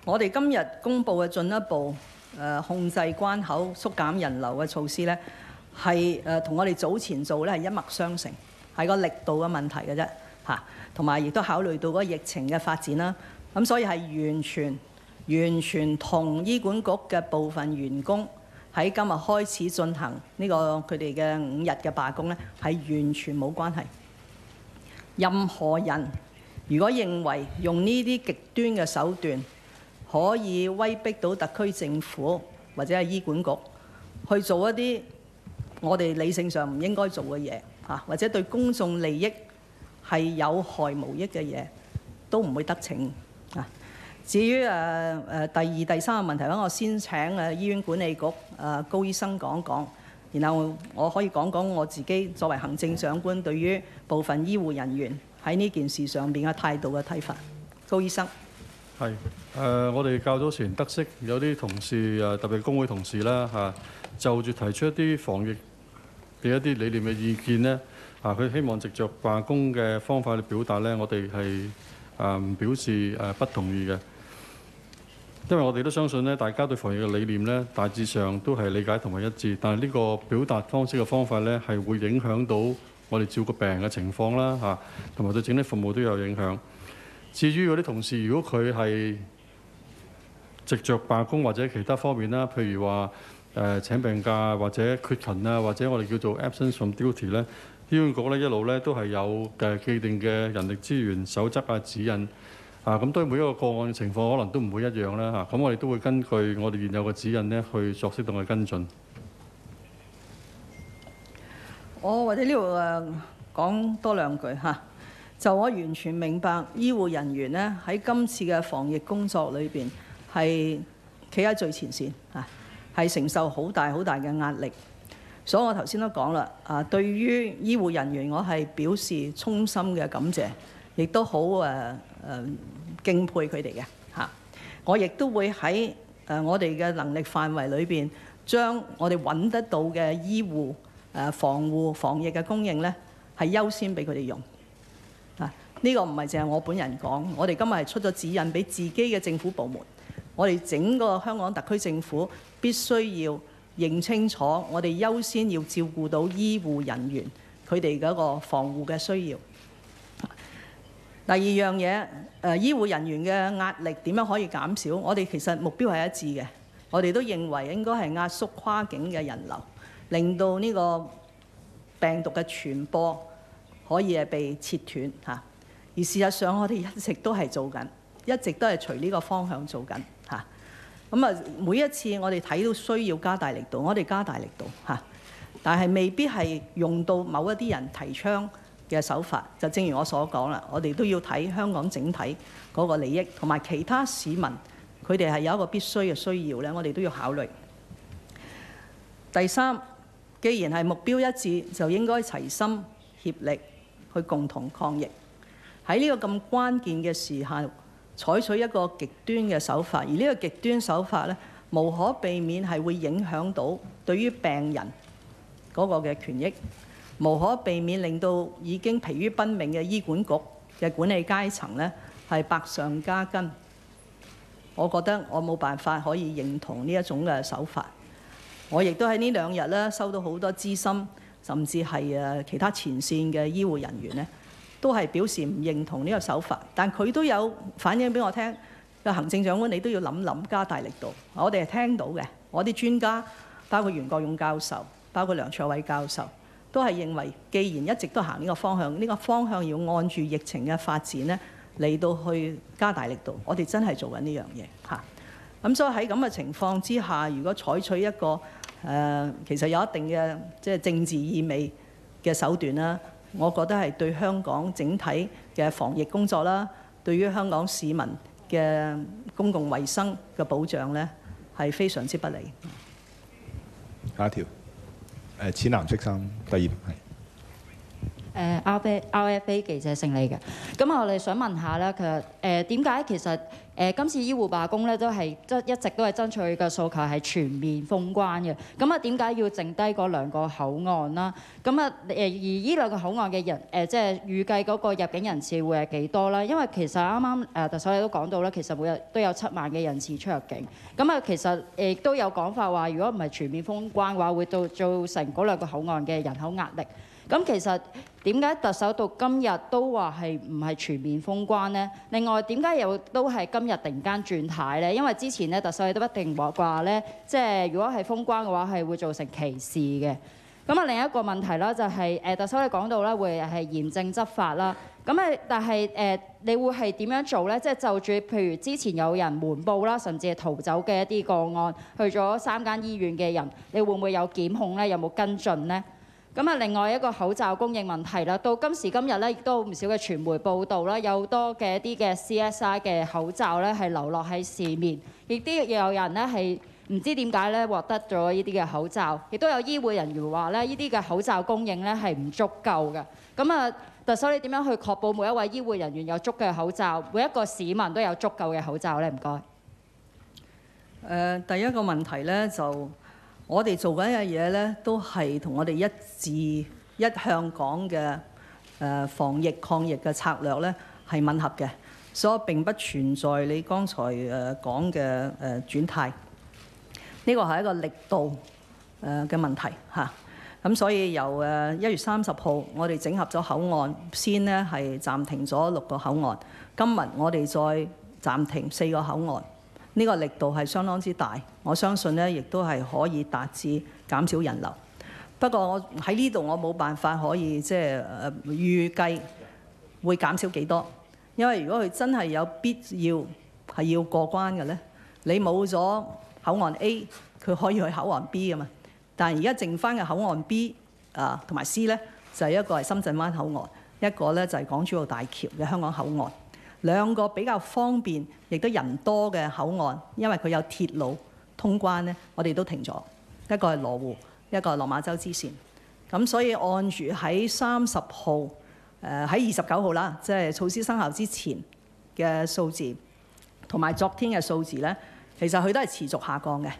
我哋今日公布嘅進一步控制關口、縮減人流嘅措施咧，係同我哋早前做咧係一脈相承，係個力度嘅問題嘅啫嚇，同埋亦都考慮到嗰個疫情嘅發展啦。咁所以係完全同醫管局嘅部分員工喺今日開始進行呢個佢哋嘅5日嘅罷工咧，係完全冇關係。任何人如果認為用呢啲極端嘅手段可以威逼到特區政府或者係醫管局去做一啲我哋理性上唔應該做嘅嘢嚇，或者對公眾利益係有害無益嘅嘢，都唔會得逞啊。至於第二、第三個問題咧，我先請醫院管理局高醫生講講，然後我可以講講我自己作為行政長官對於部分醫護人員喺呢件事上邊嘅態度嘅睇法。高醫生。係我哋較早前得悉有啲同事特別工會同事啦就住提出一啲防疫嘅一啲理念嘅意見咧佢希望藉着罷工嘅方法去表達咧，我哋係表示不同意嘅，因為我哋都相信咧，大家對防疫嘅理念咧大致上都係理解同埋一致，但係呢個表達方式嘅方法咧係會影響到我哋照顧病人嘅情況啦同埋對整體服務都有影響。至於嗰啲同事，如果佢係藉着罷工或者其他方面啦，譬如話請病假或者缺勤啊，或者我哋叫做 absence from duty 咧，醫管局咧一路咧都係有既定嘅人力資源守則指引咁對每一個個案嘅情況可能都唔會一樣啦咁我哋都會根據我哋現有嘅指引咧去作適當嘅跟進。我或者呢度講多兩句就我完全明白醫護人員咧喺今次嘅防疫工作裏邊係企喺最前線係承受好大嘅壓力，所以我頭先都講啦對於醫護人員我係表示衷心嘅感謝，亦都好敬佩佢哋嘅我亦都會喺我哋嘅能力範圍裏邊，將我哋揾得到嘅醫護防疫嘅供應咧係優先俾佢哋用。呢個唔係淨係我本人講，我哋今日係出咗指引俾自己嘅政府部門，我哋整個香港特區政府必須要認清楚，我哋優先要照顧到醫護人員佢哋嗰個防護嘅需要。第二樣嘢，醫護人員嘅壓力點樣可以減少？我哋其實目標係一致嘅，我哋都認為應該係壓縮跨境嘅人流，令到呢個病毒嘅傳播可以係被切斷而事實上，我哋一直都係做緊，一直都係隨呢個方向做緊每一次我哋睇到需要加大力度，我哋加大力度但係未必係用到某一啲人提倡嘅手法。就正如我所講啦，我哋都要睇香港整體嗰個利益，同埋其他市民佢哋係有一個必須嘅需要咧，我哋都要考慮。第三，既然係目標一致，就應該齊心協力去共同抗疫。喺呢個咁關鍵嘅時候，採取一個極端嘅手法，而呢個極端手法咧，無可避免係會影響到對於病人嗰個嘅權益，無可避免令到已經疲於奔命嘅醫管局嘅管理階層咧係百上加斤。我覺得我冇辦法可以認同呢一種嘅手法。我亦都喺呢兩日咧收到好多資深甚至係其他前線嘅醫護人員咧，都係表示唔認同呢個手法，但佢都有反映俾我聽。個行政長官，你都要諗加大力度。我哋係聽到嘅，我啲專家包括袁國勇教授、包括梁卓偉教授，都係認為，既然一直都行呢個方向，呢個方向要按住疫情嘅發展咧嚟到去加大力度。我哋真係做緊呢樣嘢咁所以喺咁嘅情況之下，如果採取一個其實有一定嘅即係政治意味嘅手段啦，我覺得係對香港整體嘅防疫工作啦，對於香港市民嘅公共衛生嘅保障咧，係非常之不利。下一條淺藍色衫，第二排。RFA 記者姓李嘅。咁我哋想問下咧，其實點解其實今次醫護罷工咧都係一直都係爭取嘅訴求係全面封關嘅。咁啊點解要剩低嗰2個口岸啦？咁啊而呢2個口岸嘅人即係預計嗰個入境人次會係幾多啦？因為其實啱啱特首你都講到啦，其實每日都有7萬嘅人次出入境。咁啊其實亦都有講法話，如果唔係全面封關嘅話，會造成嗰2個口岸嘅人口壓力。咁其實點解特首到今日都話係唔係全面封關呢？另外點解又都係今日突然間轉態呢？因為之前咧特首亦都不定話咧，即係如果係封關嘅話係會造成歧視嘅。咁啊另一個問題啦就係特首你講到咧會係嚴正執法啦。咁但係你會係點樣做咧？即係就住譬如之前有人瞞報啦，甚至係逃走嘅一啲個案，去咗3間醫院嘅人，你會唔會有檢控咧？有冇跟進呢？咁啊，另外一個口罩供應問題啦，到今時今日咧，亦都唔少嘅傳媒報道啦，有多嘅一啲嘅 CSI 嘅口罩咧係流落喺市面，亦都有人咧係唔知點解咧獲得咗呢啲嘅口罩，亦都有醫護人員話咧呢啲嘅口罩供應咧係唔足夠嘅。咁啊，特首你點樣去確保每一位醫護人員有足夠嘅口罩，每一個市民都有足夠嘅口罩咧？唔該。第一個問題咧就。我哋做緊嘅嘢咧，都係同我哋一向講嘅防疫抗疫嘅策略咧係吻合嘅，所以並不存在你剛才講嘅轉態。呢個係一個力度嘅問題嚇。咁所以由1月30號，我哋整合咗口岸，先呢係暫停咗6個口岸。今日我哋再暫停4個口岸。呢個力度係相當之大，我相信咧，亦都係可以達至減少人流。不過我喺呢度我冇辦法可以即係預計會減少幾多，因為如果佢真係有必要係要過關嘅咧，你冇咗口岸 A， 佢可以去口岸 B 㗎嘛。但係而家剩翻嘅口岸 B 同埋 C 咧，就係一個係深圳灣口岸，一個咧就係港珠澳大橋嘅香港口岸。2個比較方便，亦都人多嘅口岸，因為佢有鐵路通關咧，我哋都停咗。一個係羅湖，一個係落馬洲支線。咁所以按住喺30號，喺29號啦，即係措施生效之前嘅數字，同埋昨天嘅數字咧，其實佢都係持續下降嘅。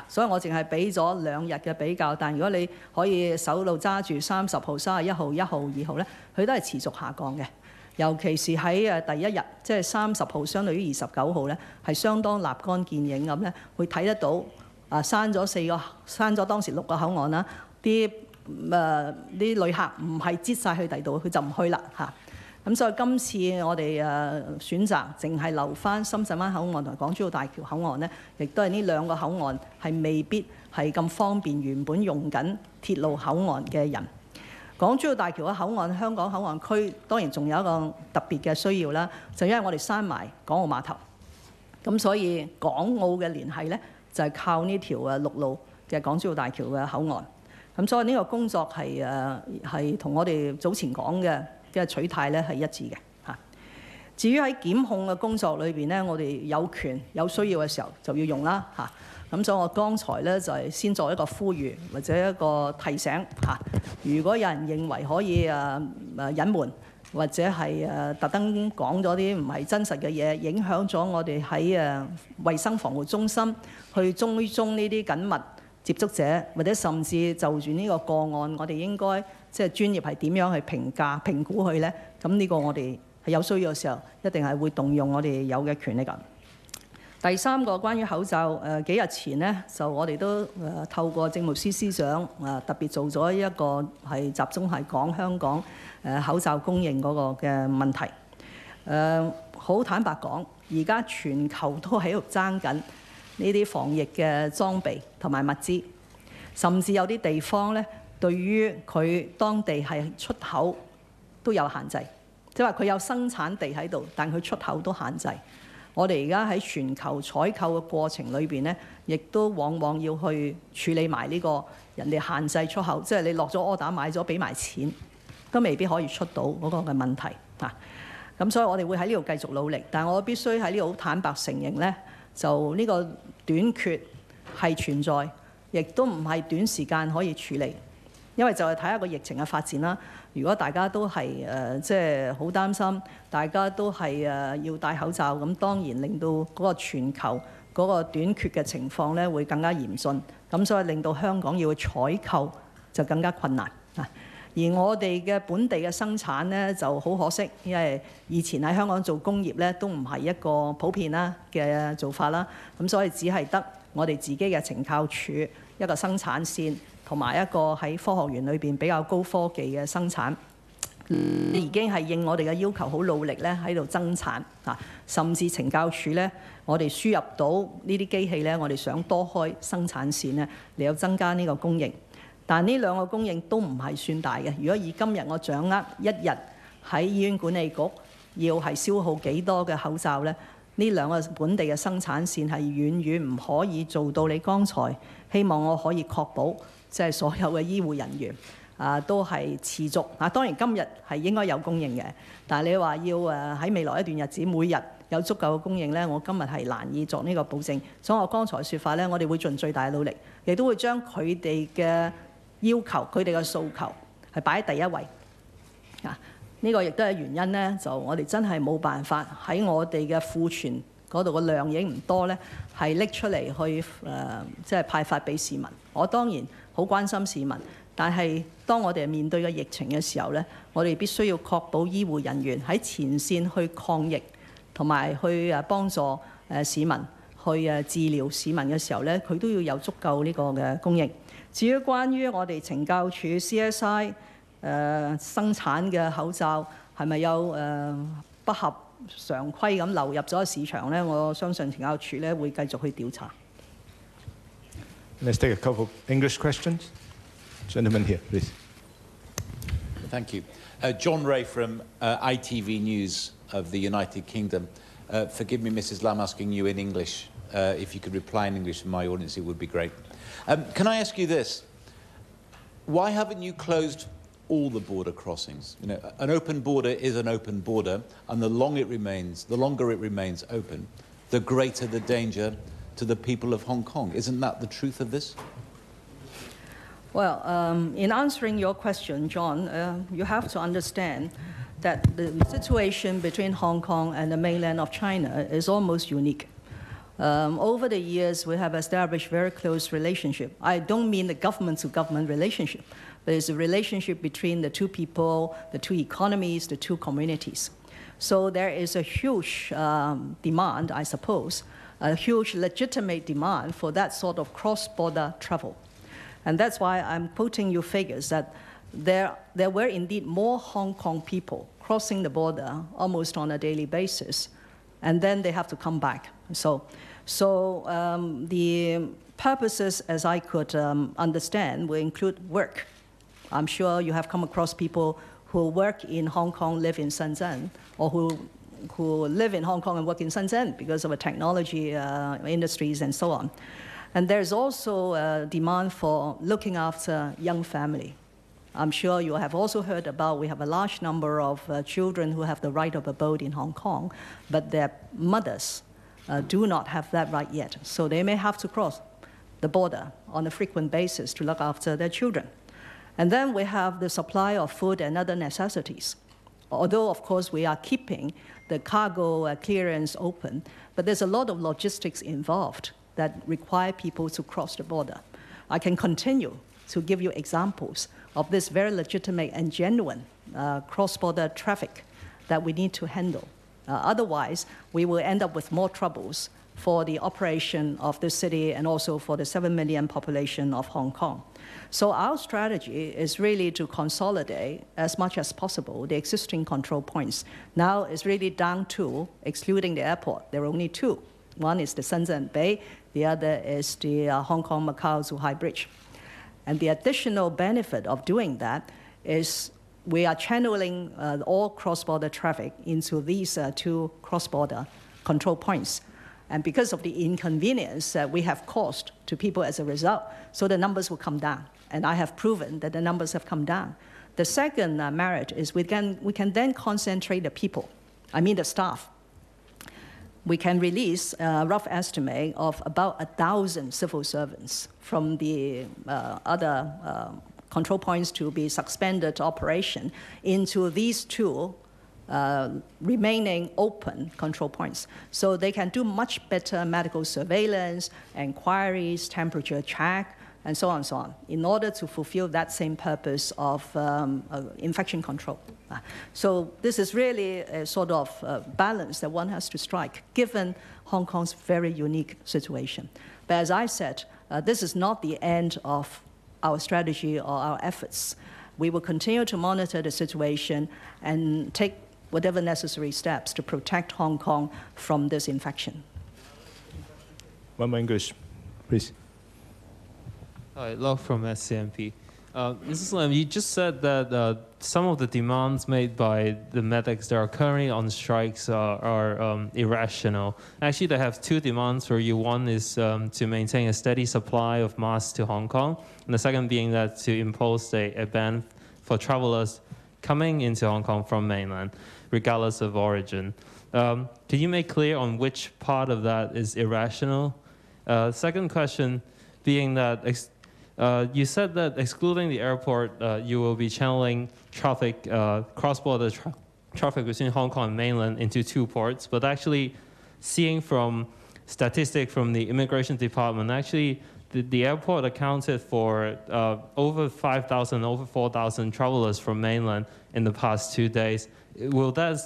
所以我淨係俾咗2日嘅比較。但如果你可以手度揸住30號、31號、1號、2號咧，佢都係持續下降嘅。尤其是喺第一日，即係30號，相對於29號咧，係相當立竿見影咁咧，會睇得到刪咗當時6個口岸啦，啲旅客唔係擠晒去第度，佢就唔去啦嚇。咁所以今次我哋選擇淨係留翻深圳灣口岸同港珠澳大橋口岸咧，亦都係呢2個口岸係未必係咁方便原本用緊鐵路口岸嘅人。港珠澳大橋嘅口岸，香港口岸區當然仲有一個特別嘅需要啦，就因為我哋閂埋港澳碼頭，咁所以港澳嘅聯繫咧就係靠呢條陸路嘅港珠澳大橋嘅口岸。咁所以呢個工作係同我哋早前講嘅取態咧係一致嘅嚇。至於喺檢控嘅工作裏邊咧，我哋有權有需要嘅時候就要用啦嚇。咁所以我剛才咧就係先作一個呼籲或者一個提醒嚇。如果有人認為可以隱瞞或者係特登講咗啲唔係真實嘅嘢，影響咗我哋喺衛生防護中心去追蹤呢啲緊密接觸者，或者甚至就住呢個個案，我哋應該即係專業係點樣去評估佢咧？咁呢個我哋係有需要嘅時候，一定係會動用我哋有嘅權力㗎。第3個關於口罩，幾日前呢，就我哋都透過政務司司長特別做咗一個係集中係講香港口罩供應嗰個嘅問題。好坦白講，而家全球都喺度爭緊呢啲防疫嘅裝備同埋物資，甚至有啲地方咧對於佢當地係出口都有限制，即係話佢有生產地喺度，但佢出口都限制。我哋而家喺全球採購嘅過程裏邊咧，亦都往往要去處理埋呢個人哋限制出口，即係你落咗 order 買咗俾埋錢，都未必可以出到嗰個嘅問題嚇。咁所以我哋會喺呢度繼續努力，但我必須喺呢度好坦白承認咧，就呢個短缺係存在，亦都唔係短時間可以處理。因為就係睇下個疫情嘅發展啦。如果大家都係即係好擔心，大家都係要戴口罩，咁當然令到嗰個全球嗰個短缺嘅情況咧會更加嚴峻，咁所以令到香港要去採購就更加困難啊。而我哋嘅本地嘅生產咧就好可惜，因為以前喺香港做工業咧都唔係一個普遍啦嘅做法啦，咁所以只係得我哋自己嘅懲教署一個生產線，同埋一個喺科學園裏邊比較高科技嘅生產，已經係應我哋嘅要求好努力咧喺度增產啊！甚至懲教署咧，我哋輸入到呢啲機器咧，我哋想多開生產線咧，嚟有增加呢個供應。但呢兩個供應都唔係算大嘅。如果以今日我掌握一日喺醫院管理局要係消耗幾多嘅口罩咧，呢兩個本地嘅生產線係遠遠唔可以做到你剛才希望我可以確保即係所有嘅醫護人員都係持續當然今日係應該有供應嘅，但係你話要喺未來一段日子每日有足夠嘅供應咧，我今日係難以作呢個保證。所以我剛才説法咧，我哋會盡最大嘅努力，亦都會將佢哋嘅要求、佢哋嘅訴求係擺喺第一位。呢個亦都係原因咧，就我哋真係冇辦法喺我哋嘅庫存嗰度個量已經唔多咧，係拎出嚟去即係派發俾市民。我當然好關心市民，但係當我哋面對嘅疫情嘅時候咧，我哋必須要確保醫護人員喺前線去抗疫，同埋去幫助市民去治療市民嘅時候咧，佢都要有足夠呢個嘅供應。至於關於我哋懲教署 CSI 生產嘅口罩係咪有不合常規咁流入咗市場咧？我相信懲教署咧會繼續去調查。Let's take a couple of English questions. Gentleman here, please. Thank you. John Ray from ITV News of the United Kingdom. Forgive me, Mrs. Lam, asking you in English. If you could reply in English for my audience, it would be great. Can I ask you this? Why haven't you closed all the border crossings? You know, an open border is an open border, and the longer it remains open, the greater the danger to the people of Hong Kong. Isn't that the truth of this? Well, in answering your question, John, you have to understand that the situation between Hong Kong and the mainland of China is almost unique. Over the years, we have established very close relationship. I don't mean the government-to-government relationship, but it's a relationship between the two people, the two economies, the two communities. So there is a huge demand, I suppose, a huge legitimate demand for that sort of cross-border travel. And that's why I'm quoting you figures that there were indeed more Hong Kong people crossing the border almost on a daily basis, and then they have to come back. So the purposes, as I could understand, will include work. I'm sure you have come across people who work in Hong Kong, live in Shenzhen, or who live in Hong Kong and work in Shenzhen because of the technology industries and so on. And there's also a demand for looking after young family. I'm sure you have also heard about we have a large number of children who have the right of abode in Hong Kong, but their mothers do not have that right yet. So they may have to cross the border on a frequent basis to look after their children. And then we have the supply of food and other necessities. Although, of course, we are keeping the cargo clearance open, but there's a lot of logistics involved that require people to cross the border. I can continue to give you examples of this very legitimate and genuine cross-border traffic that we need to handle. Otherwise, we will end up with more troubles for the operation of the city and also for the 7 million population of Hong Kong. So our strategy is really to consolidate as much as possible the existing control points. Now it's really down to, excluding the airport, there are only two. One is the Shenzhen Bay, the other is the Hong Kong-Macau-Zhuhai Bridge. And the additional benefit of doing that is we are channeling all cross-border traffic into these two cross-border control points. And because of the inconvenience that we have caused to people as a result, so the numbers will come down. And I have proven that the numbers have come down. The second merit is we can then concentrate the people, I mean the staff. We can release a rough estimate of about 1,000 civil servants from the other control points to be suspended operation into these two remaining open control points. So they can do much better medical surveillance, inquiries, temperature check, and so on, in order to fulfill that same purpose of infection control. So this is really a sort of balance that one has to strike, given Hong Kong's very unique situation. But as I said, this is not the end of our strategy or our efforts. We will continue to monitor the situation and take whatever necessary steps to protect Hong Kong from this infection. One more English, please. Hi, Locke from SCMP. Mrs. Lam, you just said that some of the demands made by the medics that are currently on strikes are irrational. Actually, they have two demands for you. One is to maintain a steady supply of masks to Hong Kong, and the second being that to impose a ban for travelers coming into Hong Kong from mainland, regardless of origin. Can you make clear on which part of that is irrational? Second question being that you said that excluding the airport, you will be channeling traffic, cross-border traffic between Hong Kong and mainland into two ports, but actually seeing from statistics from the Immigration Department, actually the airport accounted for over 5,000, over 4,000 travelers from mainland in the past 2 days. Will that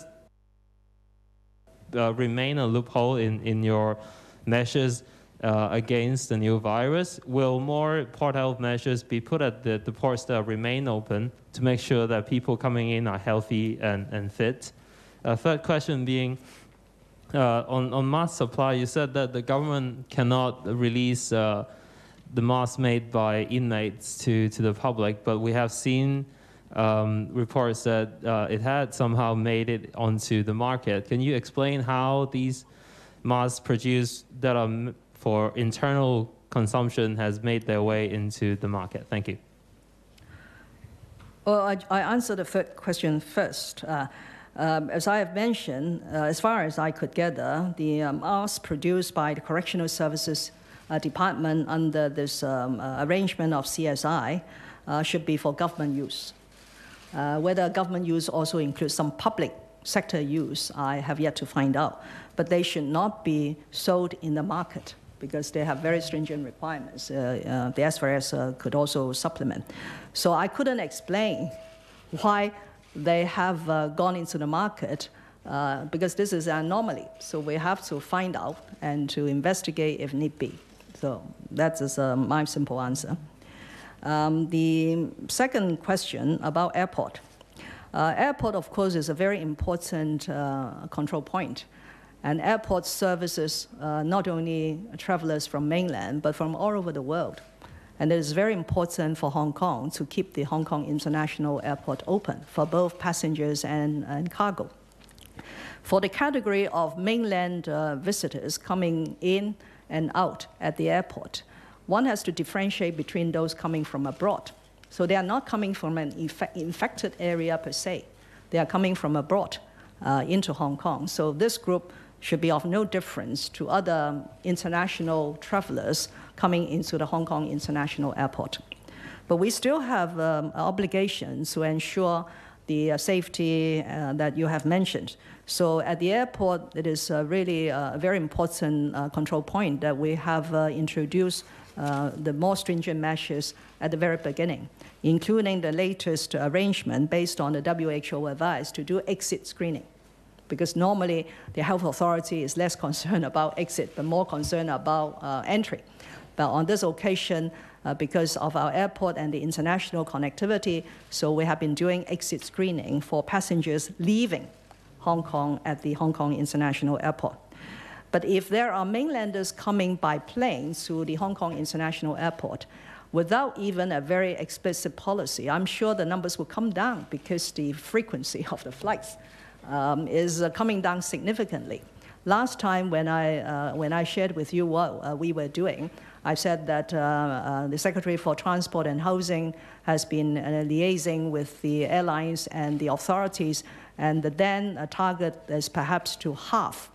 remain a loophole in your measures against the new virus? Will more port health measures be put at the ports that remain open to make sure that people coming in are healthy and fit? Third question being, on mask supply, you said that the government cannot release the masks made by inmates to the public, but we have seen reports that it had somehow made it onto the market. Can you explain how these masks produced that are for internal consumption has made their way into the market? Thank you. Well, I answer the third question first. As I have mentioned, as far as I could gather, the masks produced by the Correctional Services Department under this arrangement of CSI should be for government use. Whether government use also includes some public sector use, I have yet to find out. But they should not be sold in the market because they have very stringent requirements. The SVS could also supplement. So I couldn't explain why they have gone into the market because this is an anomaly. So we have to find out and to investigate if need be. So that is my simple answer. The second question about airport. Airport, of course, is a very important control point. And airport services not only travelers from mainland, but from all over the world. And it is very important for Hong Kong to keep the Hong Kong International Airport open for both passengers and cargo. For the category of mainland visitors coming in and out at the airport, one has to differentiate between those coming from abroad. So they are not coming from an infected area per se. They are coming from abroad into Hong Kong. So this group should be of no difference to other international travelers coming into the Hong Kong International Airport. But we still have obligations to ensure the safety that you have mentioned. So at the airport, it is really a very important control point that we have introduced the more stringent measures at the very beginning, including the latest arrangement based on the WHO advice to do exit screening. Because normally the health authority is less concerned about exit, but more concerned about entry. But on this occasion, because of our airport and the international connectivity, so we have been doing exit screening for passengers leaving Hong Kong at the Hong Kong International Airport. But if there are mainlanders coming by plane to the Hong Kong International Airport, without even a very explicit policy, I'm sure the numbers will come down because the frequency of the flights is coming down significantly. Last time when I shared with you what we were doing, I said that the Secretary for Transport and Housing has been liaising with the airlines and the authorities, and the then target is perhaps to half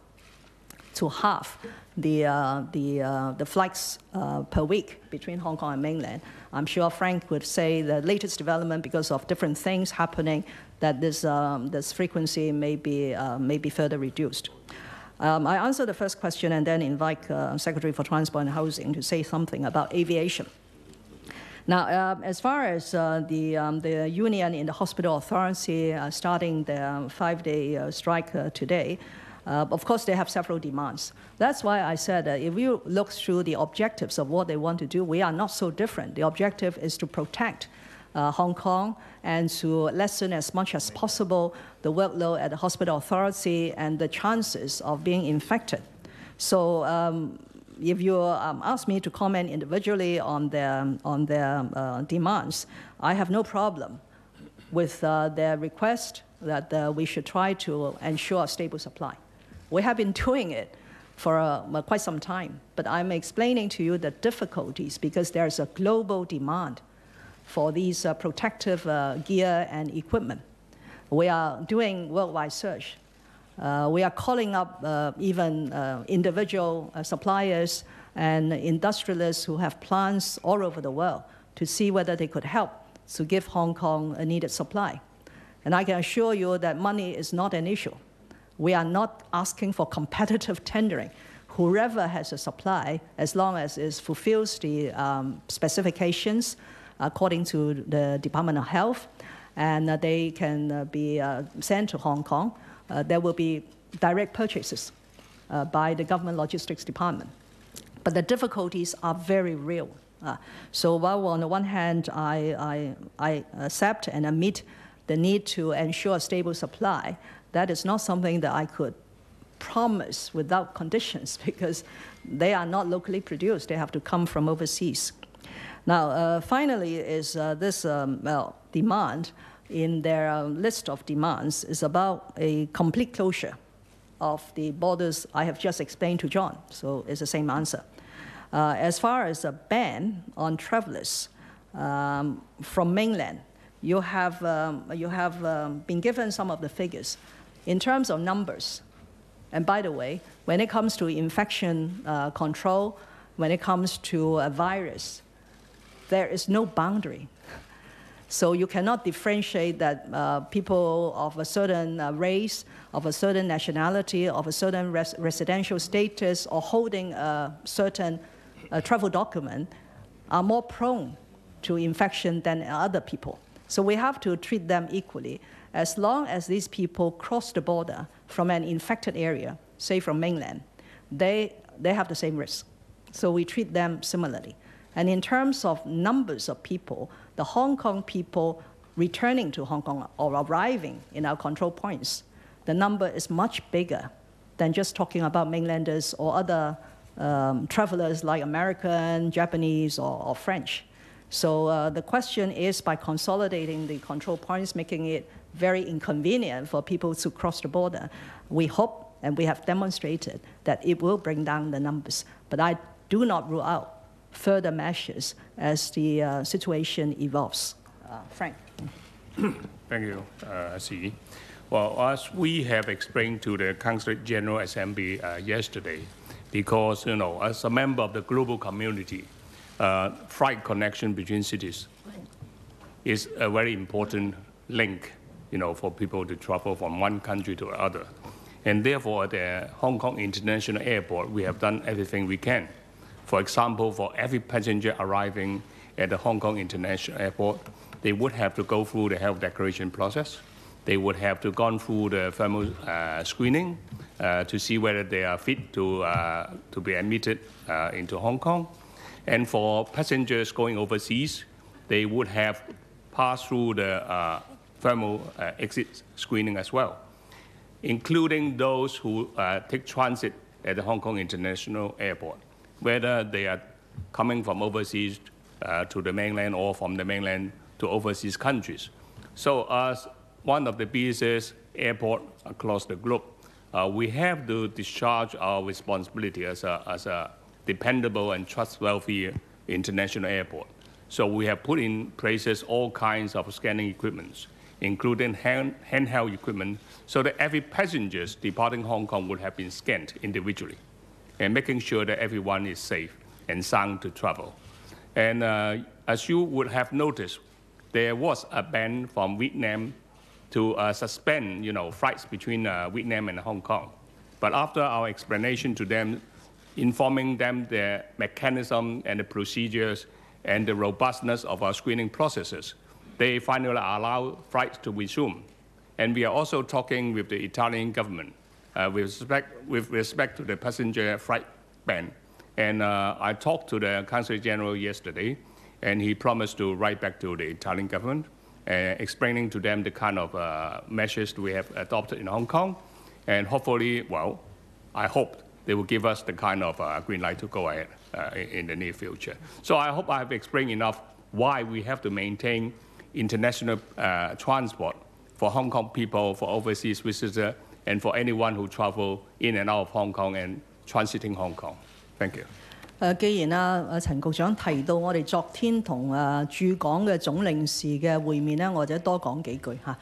the flights per week between Hong Kong and mainland. I'm sure Frank would say the latest development, because of different things happening, that this frequency may be further reduced. I answer the first question and then invite Secretary for Transport and Housing to say something about aviation. Now, as far as the union in the hospital authority starting their 5-day strike today, of course, they have several demands. That's why I said that if you look through the objectives of what they want to do, we are not so different. The objective is to protect Hong Kong and to lessen as much as possible the workload at the hospital authority and the chances of being infected. So if you ask me to comment individually on their demands, I have no problem with their request that we should try to ensure a stable supply. We have been doing it for quite some time, but I'm explaining to you the difficulties because there's a global demand for these protective gear and equipment. We are doing worldwide search. We are calling up even individual suppliers and industrialists who have plants all over the world to see whether they could help to give Hong Kong a needed supply. And I can assure you that money is not an issue. We are not asking for competitive tendering. Whoever has a supply, as long as it fulfills the specifications according to the Department of Health, and they can be sent to Hong Kong, there will be direct purchases by the Government Logistics Department. But the difficulties are very real. So while on the one hand, I accept and admit the need to ensure a stable supply, that is not something that I could promise without conditions because they are not locally produced. They have to come from overseas. Now, finally, is this demand in their list of demands is about a complete closure of the borders I have just explained to John. So it's the same answer. As far as a ban on travelers from mainland, you have been given some of the figures. In terms of numbers, and by the way, when it comes to infection control, when it comes to a virus, there is no boundary. So you cannot differentiate that people of a certain race, of a certain nationality, of a certain residential status, or holding a certain travel document are more prone to infection than other people. So we have to treat them equally. As long as these people cross the border from an infected area, say from mainland, they have the same risk. So we treat them similarly. And in terms of numbers of people, the Hong Kong people returning to Hong Kong or arriving in our control points, the number is much bigger than just talking about mainlanders or other travelers like American, Japanese, or French. So the question is, by consolidating the control points, making it very inconvenient for people to cross the border, we hope and we have demonstrated that it will bring down the numbers. But I do not rule out further measures as the situation evolves. Frank. Thank you, Xi. Well, as we have explained to the Council General Assembly yesterday, because, you know, as a member of the global community, flight connection between cities is a very important link, you know, for people to travel from one country to another. And therefore, at the Hong Kong International Airport, we have done everything we can. For example, for every passenger arriving at the Hong Kong International Airport, they would have to go through the health declaration process. They would have to go through the thermal screening to see whether they are fit to be admitted into Hong Kong. And for passengers going overseas, they would have passed through the thermal exit screening as well, including those who take transit at the Hong Kong International Airport, whether they are coming from overseas to the mainland or from the mainland to overseas countries. So as one of the busiest airports across the globe, we have to discharge our responsibility as a dependable and trustworthy international airport. So we have put in places all kinds of scanning equipment, including handheld equipment, so that every passenger departing Hong Kong would have been scanned individually. and making sure that everyone is safe and sound to travel. And as you would have noticed, there was a ban from Vietnam to suspend, flights between Vietnam and Hong Kong. But after our explanation to them, informing them the mechanism and the procedures and the robustness of our screening processes, they finally allow flights to resume. And we are also talking with the Italian government with respect to the passenger flight ban. And I talked to the Consul General yesterday, and he promised to write back to the Italian government, explaining to them the kind of measures we have adopted in Hong Kong. And hopefully, I hope they will give us the kind of green light to go ahead in the near future. So I hope I have explained enough why we have to maintain international transport for Hong Kong people, for overseas visitors, and for anyone who travel in and out of Hong Kong and transiting Hong Kong. Thank you. 既然陳局長提到我哋昨天同駐港嘅總領事嘅會面咧，我就多講幾句嚇。